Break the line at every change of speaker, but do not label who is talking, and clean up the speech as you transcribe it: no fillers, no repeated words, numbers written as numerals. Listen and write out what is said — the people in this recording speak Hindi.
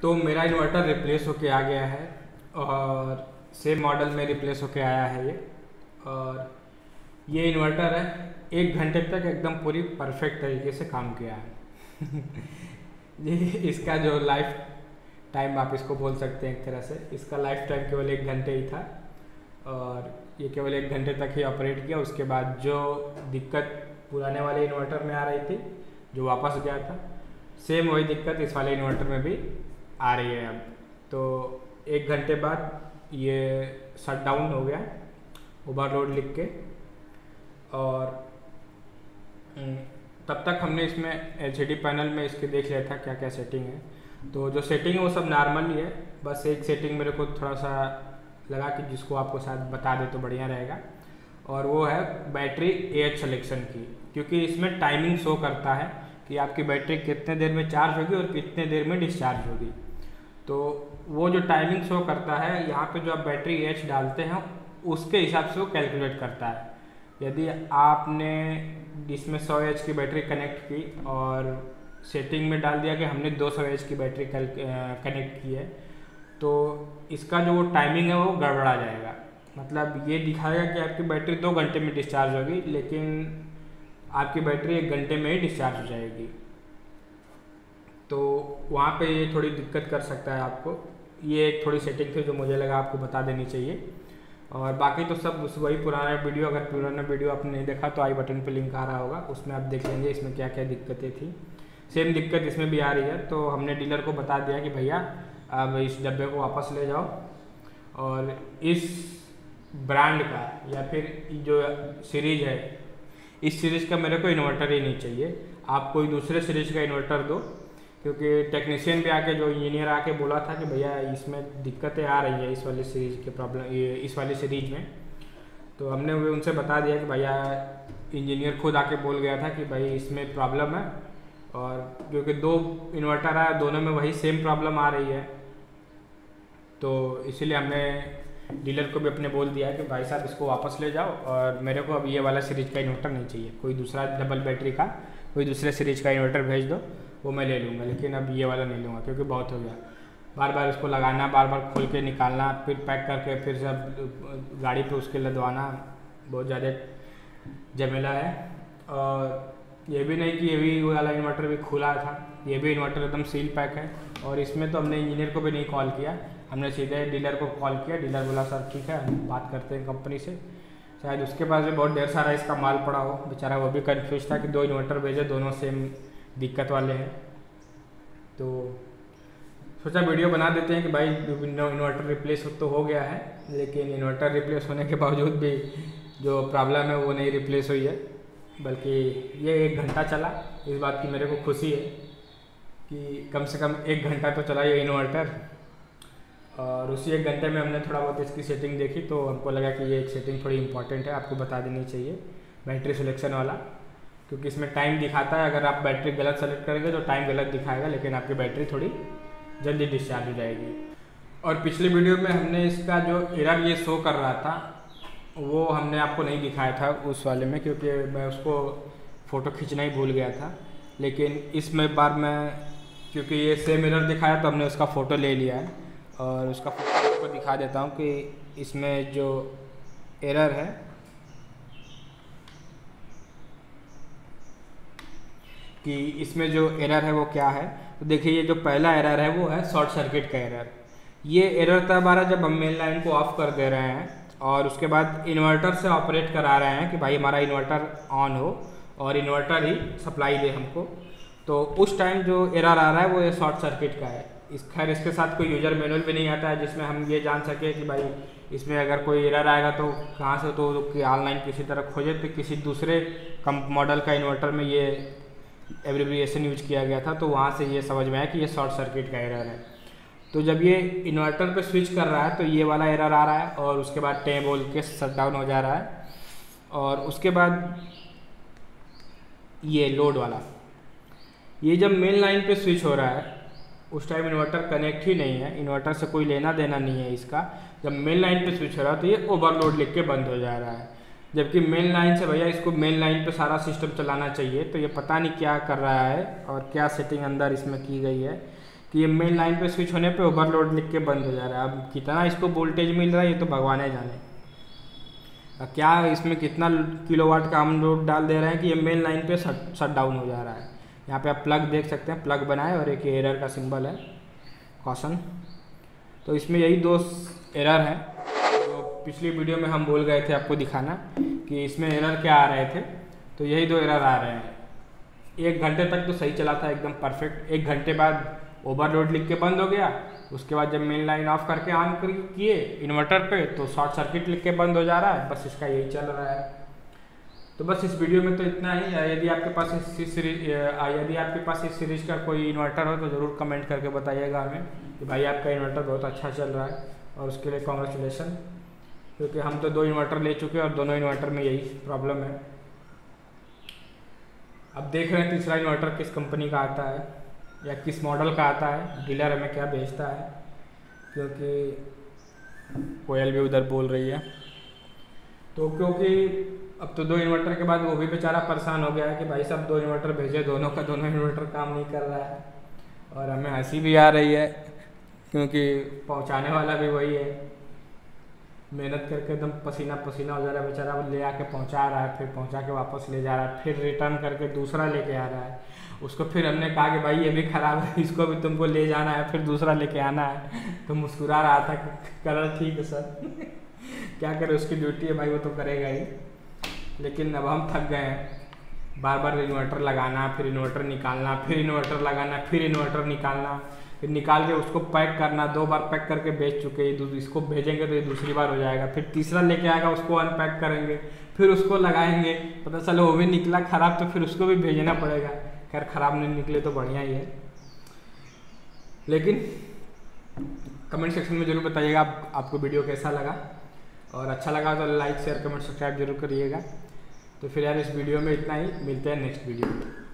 तो मेरा इन्वर्टर रिप्लेस होके आ गया है और सेम मॉडल में रिप्लेस होके आया है ये। और ये इन्वर्टर है 1 घंटे तक एकदम पूरी परफेक्ट तरीके से काम किया है। ये इसका जो लाइफ टाइम आप इसको बोल सकते हैं एक तरह से, इसका लाइफ टाइम केवल 1 घंटे ही था और ये केवल 1 घंटे तक ही ऑपरेट किया। उसके बाद जो दिक्कत पुराने वाले इन्वर्टर में आ रही थी जो वापस गया था, सेम वही दिक्कत इस वाले इन्वर्टर में भी आ रही है अब। तो 1 घंटे बाद ये शट डाउन हो गया ओवरलोड लिख के। और तब तक हमने इसमें एलसीडी पैनल में इसके देख लिया था क्या क्या सेटिंग है। तो जो सेटिंग है वो सब नॉर्मल ही है, बस एक सेटिंग मेरे को थोड़ा सा लगा कि जिसको आपको शायद बता दे तो बढ़िया रहेगा, और वो है बैटरी एज सिलेक्शन की। क्योंकि इसमें टाइमिंग शो करता है कि आपकी बैटरी कितने देर में चार्ज होगी और कितने देर में डिस्चार्ज होगी। तो वो जो टाइमिंग शो करता है, यहाँ पे जो आप बैटरी एच डालते हैं उसके हिसाब से वो कैलकुलेट करता है। यदि आपने इसमें 100 एच की बैटरी कनेक्ट की और सेटिंग में डाल दिया कि हमने 200 एच की बैटरी कनेक्ट की है, तो इसका जो टाइमिंग है वो गड़बड़ा जाएगा। मतलब ये दिखाएगा कि आपकी बैटरी 2 घंटे में डिस्चार्ज होगी, लेकिन आपकी बैटरी 1 घंटे में ही डिस्चार्ज हो जाएगी। तो वहाँ पे ये थोड़ी दिक्कत कर सकता है आपको। ये एक थोड़ी सेटिंग थी जो मुझे लगा आपको बता देनी चाहिए। और बाकी तो सब वही पुराना वीडियो, अगर पुराना वीडियो आपने नहीं देखा तो आई बटन पे लिंक आ रहा होगा, उसमें आप देख लेंगे इसमें क्या क्या दिक्कतें थी। सेम दिक्कत इसमें भी आ रही है। तो हमने डीलर को बता दिया कि भैया अब इस डब्बे को वापस ले जाओ और इस ब्रांड का या फिर जो सीरीज है, इस सीरीज़ का मेरे को इन्वर्टर ही नहीं चाहिए, आप कोई दूसरे सीरीज का इन्वर्टर दो। क्योंकि टेक्नीशियन भी आके, जो इंजीनियर आके बोला था कि भैया इसमें दिक्कतें आ रही है इस वाली सीरीज़ के प्रॉब्लम, इस वाली सीरीज में। तो हमने भी उनसे बता दिया कि भैया, इंजीनियर खुद आके बोल गया था कि भाई इसमें प्रॉब्लम है, और क्योंकि 2 इन्वर्टर है, दोनों में वही सेम प्रॉब्लम आ रही है। तो इसीलिए हमने डीलर को भी अपने बोल दिया कि भाई साहब इसको वापस ले जाओ और मेरे को अब ये वाला सीरीज का इन्वर्टर नहीं चाहिए, कोई दूसरा डबल बैटरी का कोई दूसरे सीरीज का इन्वर्टर भेज दो, वो मैं ले लूँगा, लेकिन अब ये वाला नहीं लूँगा क्योंकि बहुत हो गया। बार बार इसको लगाना, बार बार खोल के निकालना, फिर पैक करके फिर सब गाड़ी पे उसके लदवाना, बहुत ज़्यादा झमेला है। और ये भी नहीं कि ये भी वाला इन्वर्टर भी खुला था, ये भी इन्वर्टर एकदम सील पैक है। और इसमें तो हमने इंजीनियर को भी नहीं कॉल किया, हमने सीधे डीलर को कॉल किया। डीलर बोला सर ठीक है, हम बात करते हैं कंपनी से। शायद उसके पास भी बहुत ढेर सारा इसका माल पड़ा हो, बेचारा वो भी कन्फ्यूज था कि 2 इन्वर्टर भेजे, दोनों सेम दिक्कत वाले हैं। तो सोचा वीडियो बना देते हैं कि भाई इन्वर्टर रिप्लेस तो हो गया है, लेकिन इन्वर्टर रिप्लेस होने के बावजूद भी जो प्रॉब्लम है वो नहीं रिप्लेस हुई है, बल्कि ये 1 घंटा चला। इस बात की मेरे को खुशी है कि कम से कम 1 घंटा तो चला ये इन्वर्टर। और उसी 1 घंटे में हमने थोड़ा बहुत इसकी सेटिंग देखी, तो हमको लगा कि ये एक सेटिंग थोड़ी इंपॉर्टेंट है, आपको बता देनी चाहिए, बैटरी सिलेक्शन वाला। क्योंकि इसमें टाइम दिखाता है, अगर आप बैटरी गलत सेलेक्ट करेंगे तो टाइम गलत दिखाएगा, लेकिन आपकी बैटरी थोड़ी जल्दी डिस्चार्ज हो जाएगी। और पिछली वीडियो में हमने इसका जो एरर ये शो कर रहा था वो हमने आपको नहीं दिखाया था उस वाले में, क्योंकि मैं उसको फ़ोटो खींचना ही भूल गया था। लेकिन इसमें बार मैं, क्योंकि ये सेम एरर दिखाया तो हमने उसका फ़ोटो ले लिया है, और उसका फ़ोटो आपको दिखा देता हूँ कि इसमें जो एरर है, कि इसमें जो एरर है वो क्या है। तो देखिए, ये जो पहला एरर है वो है शॉर्ट सर्किट का एरर। ये एरर तब आ रहा है जब हम मेन लाइन को ऑफ कर दे रहे हैं और उसके बाद इन्वर्टर से ऑपरेट करा रहे हैं कि भाई हमारा इन्वर्टर ऑन हो और इन्वर्टर ही सप्लाई दे हमको। तो उस टाइम जो एरर आ रहा है वो ये शॉर्ट सर्किट का है। खैर इसके साथ कोई यूजर मैनुअल भी नहीं आता है जिसमें हम ये जान सके कि भाई इसमें अगर कोई एरर आएगा तो कहाँ से, तो ऑनलाइन किसी तरह खोजे। तो किसी दूसरे मॉडल का इन्वर्टर में ये एब्रिविएशन यूज किया गया था, तो वहाँ से ये समझ में आया कि ये शॉर्ट सर्किट का एरर है। तो जब ये इन्वर्टर पे स्विच कर रहा है तो ये वाला एरर आ रहा है, और उसके बाद टे बोल के शट डाउन हो जा रहा है। और उसके बाद ये लोड वाला, ये जब मेन लाइन पे स्विच हो रहा है उस टाइम इन्वर्टर कनेक्ट ही नहीं है, इन्वर्टर से कोई लेना देना नहीं है इसका। जब मेन लाइन पे स्विच हो रहा है तो ये ओवरलोड लिख के बंद हो जा रहा है, जबकि मेन लाइन से भैया इसको मेन लाइन पे सारा सिस्टम चलाना चाहिए। तो ये पता नहीं क्या कर रहा है और क्या सेटिंग अंदर इसमें की गई है कि ये मेन लाइन पे स्विच होने पे ओवरलोड लिख के बंद हो जा रहा है। अब कितना इसको वोल्टेज मिल रहा है ये तो भगवान ही जाने। अब क्या इसमें कितना किलोवाट का हम लोड डाल दे रहे हैं कि ये मेन लाइन पे शट डाउन हो जा रहा है। यहाँ पे आप प्लग देख सकते हैं, प्लग बनाए और एक एरर का सिंबल है, कॉशन। तो इसमें यही 2 एरर हैं। तो पिछली वीडियो में हम बोल गए थे आपको दिखाना कि इसमें एरर क्या आ रहे थे, तो यही 2 एरर आ रहे हैं। 1 घंटे तक तो सही चला था एकदम परफेक्ट, 1 घंटे बाद ओवरलोड लिख के बंद हो गया। उसके बाद जब मेन लाइन ऑफ करके ऑन किए इन्वर्टर पे तो शॉर्ट सर्किट लिख के बंद हो जा रहा है। बस इसका यही चल रहा है। तो बस इस वीडियो में तो इतना ही। यदि आपके पास इस सीरीज का कोई इन्वर्टर हो तो ज़रूर कमेंट करके बताइएगा हमें कि भाई आपका इन्वर्टर बहुत अच्छा चल रहा है, और उसके लिए कॉन्ग्रेचुलेसन। क्योंकि हम तो 2 इन्वर्टर ले चुके हैं और दोनों इन्वर्टर में यही प्रॉब्लम है। अब देख रहे हैं तीसरा इन्वर्टर किस कंपनी का आता है या किस मॉडल का आता है, डीलर हमें क्या बेचता है। क्योंकि कोयल भी उधर बोल रही है, तो क्योंकि अब तो 2 इन्वर्टर के बाद वो भी बेचारा परेशान हो गया है कि भाई साहब 2 इन्वर्टर भेजे, दोनों का दोनों इन्वर्टर काम नहीं कर रहा है। और हमें हंसी भी आ रही है क्योंकि पहुंचाने वाला भी वही है, मेहनत करके एकदम पसीना पसीना हो जा रहा है बेचारा, ले आके पहुंचा रहा है, फिर पहुंचा के वापस ले जा रहा है, फिर रिटर्न करके दूसरा लेके आ रहा है। उसको फिर हमने कहा कि भाई ये भी ख़राब है, इसको भी तुमको ले जाना है, फिर दूसरा लेके आना है। तो मुस्कुरा रहा था कि कलर ठीक है सर क्या करे, उसकी ड्यूटी है भाई, वो तो करेगा ही। लेकिन अब हम थक गए हैं, बार बार इन्वर्टर लगाना, फिर इन्वर्टर निकालना, फिर इन्वर्टर लगाना, फिर इन्वर्टर निकालना, फिर निकाल के उसको पैक करना। 2 बार पैक करके बेच चुके हैं, इसको भेजेंगे तो ये दूसरी बार हो जाएगा। फिर तीसरा लेके आएगा, उसको अनपैक करेंगे, फिर उसको लगाएंगे, पता चलो वो भी निकला ख़राब, तो फिर उसको भी भेजना पड़ेगा। खैर ख़राब नहीं निकले तो बढ़िया ही है। लेकिन कमेंट सेक्शन में ज़रूर बताइएगा आपको वीडियो कैसा लगा, और अच्छा लगा तो लाइक शेयर कमेंट सब्सक्राइब जरूर करिएगा। तो फिर यार इस वीडियो में इतना ही, मिलते हैं नेक्स्ट वीडियो में।